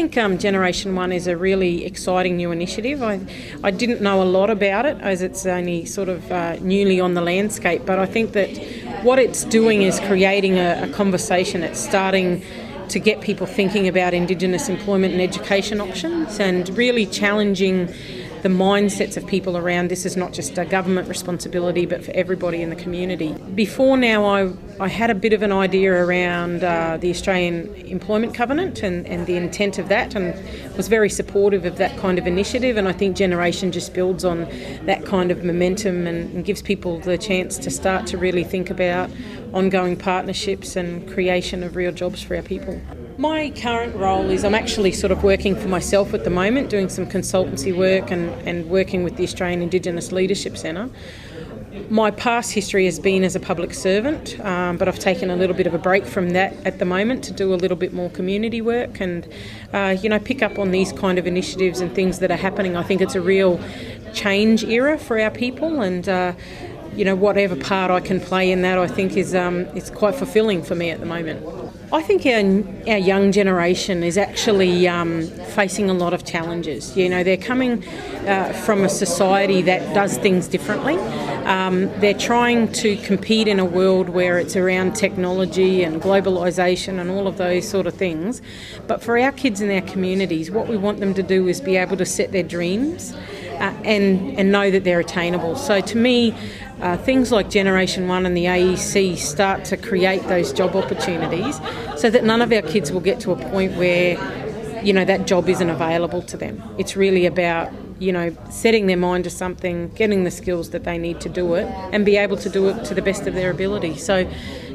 think Generation One is a really exciting new initiative. I didn't know a lot about it as it's only sort of newly on the landscape, but I think that what it's doing is creating a conversation. It's starting to get people thinking about Indigenous employment and education options and really challenging the mindsets of people around this is not just a government responsibility but for everybody in the community. Before now I had a bit of an idea around the Australian Employment Covenant and the intent of that, and was very supportive of that kind of initiative, and I think Generation just builds on that kind of momentum and gives people the chance to start to really think about ongoing partnerships and creation of real jobs for our people. My current role is I'm actually sort of working for myself at the moment, doing some consultancy work and working with the Australian Indigenous Leadership Centre. My past history has been as a public servant, but I've taken a little bit of a break from that at the moment to do a little bit more community work and pick up on these kind of initiatives and things that are happening. I think it's a real change era for our people, and whatever part I can play in that, I think is it's quite fulfilling for me at the moment. I think our young generation is actually facing a lot of challenges. They're coming from a society that does things differently. They're trying to compete in a world where it's around technology and globalisation and all of those sort of things. But for our kids in our communities, what we want them to do is be able to set their dreams and know that they're attainable. So to me, things like Generation One and the AEC start to create those job opportunities so that none of our kids will get to a point where, that job isn't available to them. It's really about, setting their mind to something, getting the skills that they need to do it and be able to do it to the best of their ability. So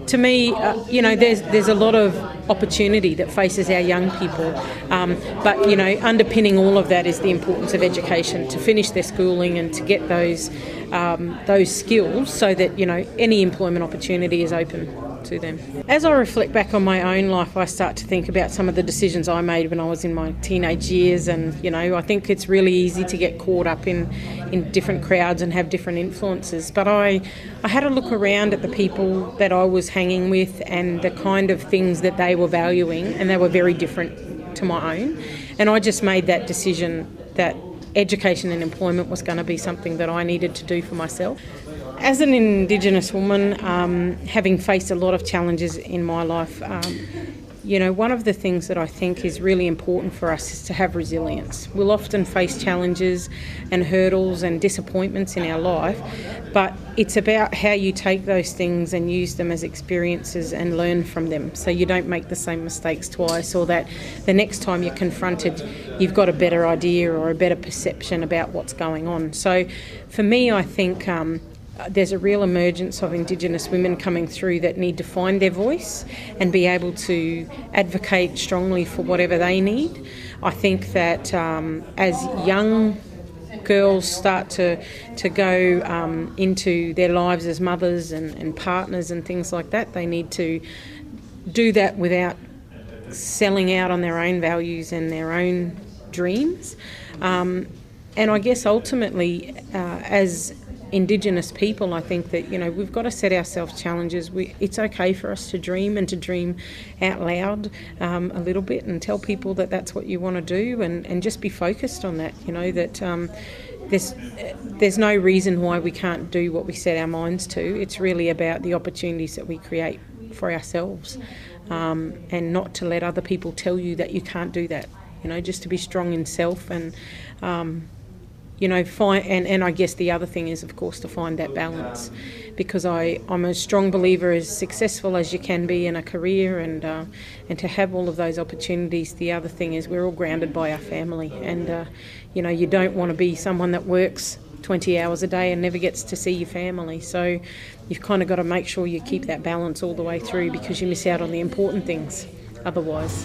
to me, there's a lot of opportunity that faces our young people, but underpinning all of that is the importance of education, to finish their schooling and to get those skills so that any employment opportunity is open to them. As I reflect back on my own life, I start to think about some of the decisions I made when I was in my teenage years, and I think it's really easy to get caught up in different crowds and have different influences. But I had a look around at the people that I was hanging with and the kind of things that they were valuing, and they were very different to my own. And I just made that decision that education and employment was going to be something that I needed to do for myself. As an Indigenous woman, having faced a lot of challenges in my life, one of the things that I think is really important for us is to have resilience. We'll often face challenges and hurdles and disappointments in our life, but it's about how you take those things and use them as experiences and learn from them, so you don't make the same mistakes twice, or that the next time you're confronted you've got a better idea or a better perception about what's going on. So for me, I think there's a real emergence of Indigenous women coming through that need to find their voice and be able to advocate strongly for whatever they need. I think that as young girls start to go into their lives as mothers and partners and things like that, they need to do that without selling out on their own values and their own dreams. And I guess ultimately, as Indigenous people, I think that we've got to set ourselves challenges. It's okay for us to dream and to dream out loud a little bit and tell people that that's what you want to do, and just be focused on that. That there's no reason why we can't do what we set our minds to. It's really about the opportunities that we create for ourselves, and not to let other people tell you that you can't do that. Just to be strong in self and and I guess the other thing is, of course, to find that balance, because I'm a strong believer as successful as you can be in a career and to have all of those opportunities. The other thing is we're all grounded by our family, and you don't want to be someone that works 20 hours a day and never gets to see your family. So you've kind of got to make sure you keep that balance all the way through, because you miss out on the important things otherwise.